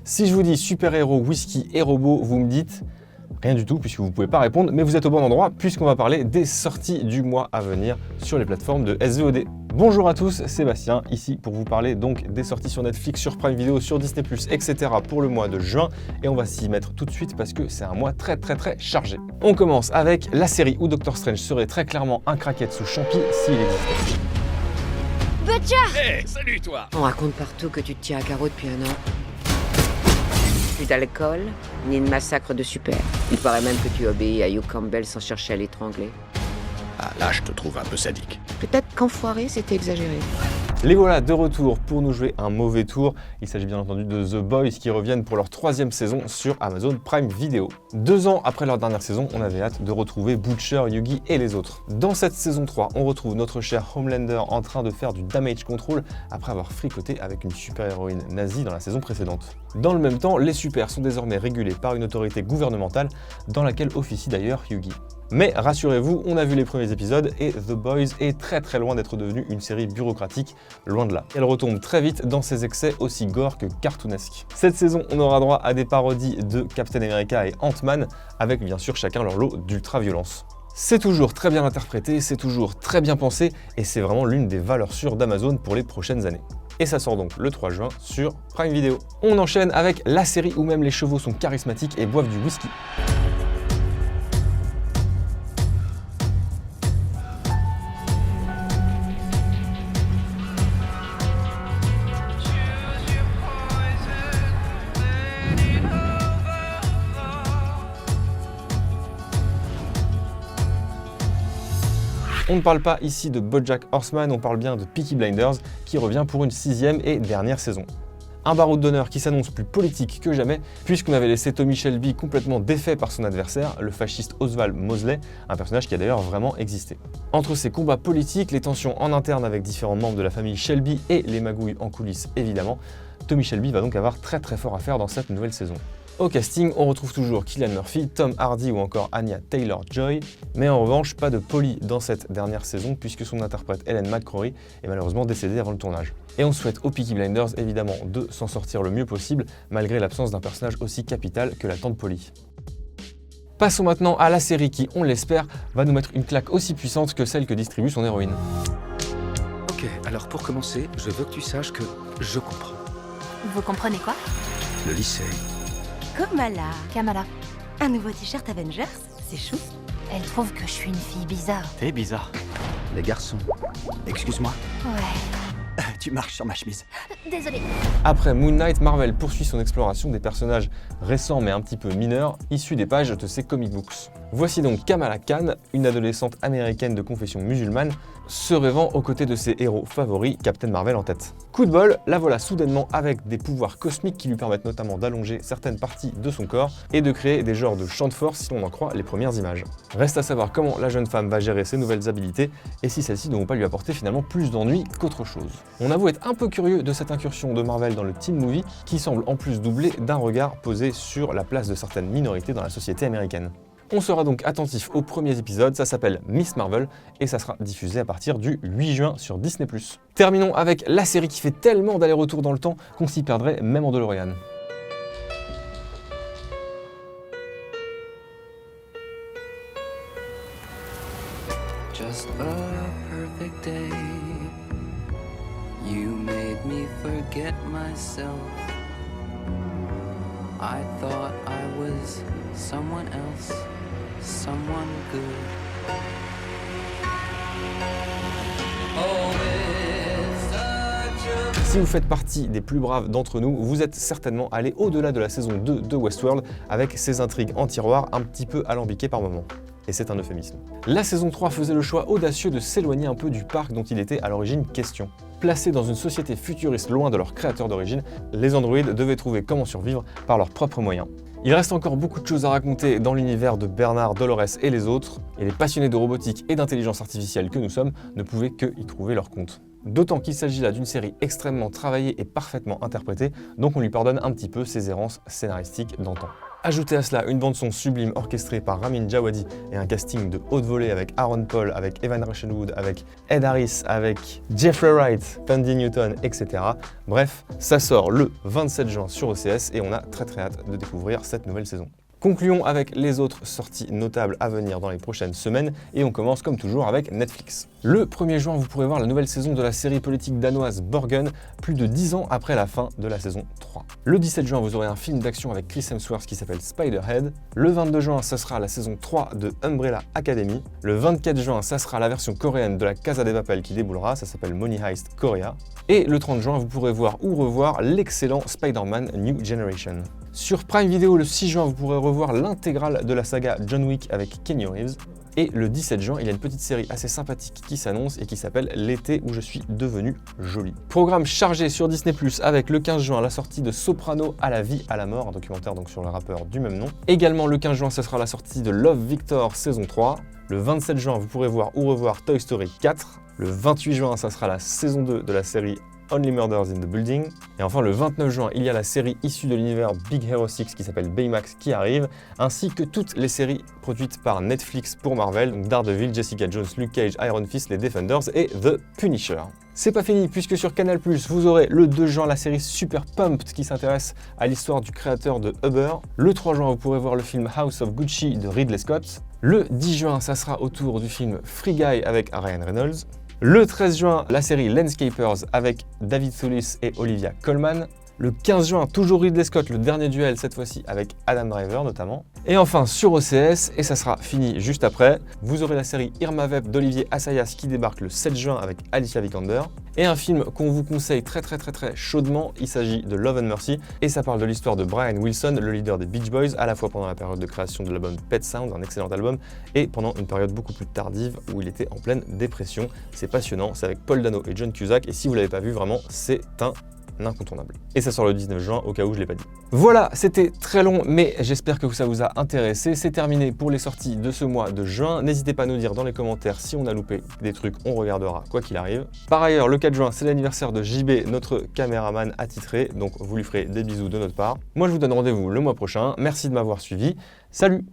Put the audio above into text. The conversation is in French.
Si je vous dis super-héros, whisky et robots, vous me dites rien du tout puisque vous ne pouvez pas répondre, mais vous êtes au bon endroit puisqu'on va parler des sorties du mois à venir sur les plateformes de SVOD. Bonjour à tous, Sébastien, ici pour vous parler donc des sorties sur Netflix, sur Prime Video, sur Disney+, etc. pour le mois de juin, et on va s'y mettre tout de suite parce que c'est un mois très chargé. On commence avec la série où Doctor Strange serait très clairement un craquette sous champi s'il existait. Butcher! Hey, salut toi! On raconte partout que tu te tiens à carreau depuis un an. Plus d'alcool, ni de massacre de super. Il paraît même que tu obéis à Hugh Campbell sans chercher à l'étrangler. Ah là, je te trouve un peu sadique. Peut-être qu'enfoiré, c'était exagéré. Les voilà de retour pour nous jouer un mauvais tour. Il s'agit bien entendu de The Boys qui reviennent pour leur 3e saison sur Amazon Prime Video. 2 ans après leur dernière saison, on avait hâte de retrouver Butcher, Yugi et les autres. Dans cette saison 3, on retrouve notre cher Homelander en train de faire du damage control après avoir fricoté avec une super-héroïne nazie dans la saison précédente. Dans le même temps, les supers sont désormais régulés par une autorité gouvernementale dans laquelle officie d'ailleurs Yugi. Mais rassurez-vous, on a vu les premiers épisodes et The Boys est très loin d'être devenue une série bureaucratique, loin de là. Elle retombe très vite dans ses excès aussi gore que cartoonesques. Cette saison, on aura droit à des parodies de Captain America et Ant-Man, avec bien sûr chacun leur lot d'ultra-violence. C'est toujours très bien interprété, c'est toujours très bien pensé, et c'est vraiment l'une des valeurs sûres d'Amazon pour les prochaines années. Et ça sort donc le 3 juin sur Prime Video. On enchaîne avec la série où même les chevaux sont charismatiques et boivent du whisky. On ne parle pas ici de BoJack Horseman, on parle bien de Peaky Blinders qui revient pour une 6e et dernière saison. Un baroud d'honneur qui s'annonce plus politique que jamais puisqu'on avait laissé Tommy Shelby complètement défait par son adversaire, le fasciste Oswald Mosley, un personnage qui a d'ailleurs vraiment existé. Entre ces combats politiques, les tensions en interne avec différents membres de la famille Shelby et les magouilles en coulisses évidemment, Tommy Shelby va donc avoir très fort à faire dans cette nouvelle saison. Au casting, on retrouve toujours Cillian Murphy, Tom Hardy ou encore Anya Taylor-Joy, mais en revanche, pas de Polly dans cette dernière saison puisque son interprète Ellen McCrory est malheureusement décédée avant le tournage. Et on souhaite aux Peaky Blinders évidemment de s'en sortir le mieux possible malgré l'absence d'un personnage aussi capital que la tante Polly. Passons maintenant à la série qui, on l'espère, va nous mettre une claque aussi puissante que celle que distribue son héroïne. Ok, alors pour commencer, je veux que tu saches que je comprends. Vous comprenez quoi? Le lycée. Kamala. Un nouveau t-shirt Avengers, c'est chou. Elle trouve que je suis une fille bizarre. T'es bizarre. Les garçons. Excuse-moi, Ouais. Tu marches sur ma chemise. Désolée. Après Moon Knight, Marvel poursuit son exploration des personnages récents mais un petit peu mineurs, issus des pages de ses comic books. Voici donc Kamala Khan, une adolescente américaine de confession musulmane, se rêvant aux côtés de ses héros favoris, Captain Marvel en tête. Coup de bol, la voilà soudainement avec des pouvoirs cosmiques qui lui permettent notamment d'allonger certaines parties de son corps et de créer des genres de champs de force si l'on en croit les premières images. Reste à savoir comment la jeune femme va gérer ses nouvelles habilités et si celles-ci ne vont pas lui apporter finalement plus d'ennuis qu'autre chose. On avoue être un peu curieux de cette incursion de Marvel dans le teen movie qui semble en plus doublé d'un regard posé sur la place de certaines minorités dans la société américaine. On sera donc attentif aux premiers épisodes, ça s'appelle Miss Marvel et ça sera diffusé à partir du 8 juin sur Disney+. Terminons avec la série qui fait tellement d'aller-retour dans le temps qu'on s'y perdrait même en DeLorean. Just a perfect day. You made me forget myself. I thought I was someone else, someone good. Oh, it's such a... Si vous faites partie des plus braves d'entre nous, vous êtes certainement allé au-delà de la saison 2 de Westworld avec ses intrigues en tiroir un petit peu alambiquées par moments. Et c'est un euphémisme. La saison 3 faisait le choix audacieux de s'éloigner un peu du parc dont il était à l'origine question. Placés dans une société futuriste loin de leur créateur d'origine, les androïdes devaient trouver comment survivre par leurs propres moyens. Il reste encore beaucoup de choses à raconter dans l'univers de Bernard, Dolores et les autres, et les passionnés de robotique et d'intelligence artificielle que nous sommes ne pouvaient que y trouver leur compte. D'autant qu'il s'agit là d'une série extrêmement travaillée et parfaitement interprétée, donc on lui pardonne un petit peu ses errances scénaristiques d'antan. Ajoutez à cela une bande-son sublime orchestrée par Ramin Djawadi et un casting de haute volée avec Aaron Paul, avec Evan Rachel Wood, avec Ed Harris, avec Jeffrey Wright, Tandy Newton, etc. Bref, ça sort le 27 juin sur OCS et on a très hâte de découvrir cette nouvelle saison. Concluons avec les autres sorties notables à venir dans les prochaines semaines et on commence comme toujours avec Netflix. Le 1er juin, vous pourrez voir la nouvelle saison de la série politique danoise Borgen, plus de 10 ans après la fin de la saison 3. Le 17 juin, vous aurez un film d'action avec Chris Hemsworth qui s'appelle Spiderhead. Le 22 juin, ça sera la saison 3 de Umbrella Academy. Le 24 juin, ça sera la version coréenne de la Casa de Papel qui déboulera, ça s'appelle Money Heist Korea. Et le 30 juin, vous pourrez voir ou revoir l'excellent Spider-Man New Generation. Sur Prime Video, le 6 juin, vous pourrez revoir l'intégrale de la saga John Wick avec Keanu Reeves. Et le 17 juin, il y a une petite série assez sympathique qui s'annonce et qui s'appelle L'été où je suis devenu jolie. Programme chargé sur Disney+, avec le 15 juin la sortie de Soprano à la vie, à la mort, un documentaire donc sur le rappeur du même nom. Également le 15 juin, ce sera la sortie de Love Victor saison 3. Le 27 juin, vous pourrez voir ou revoir Toy Story 4. Le 28 juin, ça sera la saison 2 de la série Only Murders in the Building. Et enfin, le 29 juin, il y a la série issue de l'univers Big Hero 6 qui s'appelle Baymax qui arrive, ainsi que toutes les séries produites par Netflix pour Marvel, donc Daredevil, Jessica Jones, Luke Cage, Iron Fist, les Defenders et The Punisher. C'est pas fini, puisque sur Canal+, vous aurez le 2 juin la série Super Pumped qui s'intéresse à l'histoire du créateur de Uber. Le 3 juin, vous pourrez voir le film House of Gucci de Ridley Scott. Le 10 juin, ça sera autour du film Free Guy avec Ryan Reynolds. Le 13 juin, la série Landscapers avec David Thewlis et Olivia Colman. Le 15 juin, toujours Ridley Scott, le dernier duel, cette fois-ci avec Adam Driver notamment. Et enfin sur OCS, et ça sera fini juste après, vous aurez la série Irma Vep d'Olivier Assayas qui débarque le 7 juin avec Alicia Vikander. Et un film qu'on vous conseille très chaudement, il s'agit de Love and Mercy, et ça parle de l'histoire de Brian Wilson, le leader des Beach Boys, à la fois pendant la période de création de l'album Pet Sounds, un excellent album, et pendant une période beaucoup plus tardive où il était en pleine dépression. C'est passionnant, c'est avec Paul Dano et John Cusack, et si vous l'avez pas vu, vraiment, c'est un incontournable. Et ça sort le 19 juin, au cas où je l'ai pas dit. Voilà, c'était très long, mais j'espère que ça vous a intéressé. C'est terminé pour les sorties de ce mois de juin. N'hésitez pas à nous dire dans les commentaires si on a loupé des trucs, on regardera quoi qu'il arrive. Par ailleurs, le 4 juin, c'est l'anniversaire de JB, notre caméraman attitré, donc vous lui ferez des bisous de notre part. Moi, je vous donne rendez-vous le mois prochain. Merci de m'avoir suivi. Salut!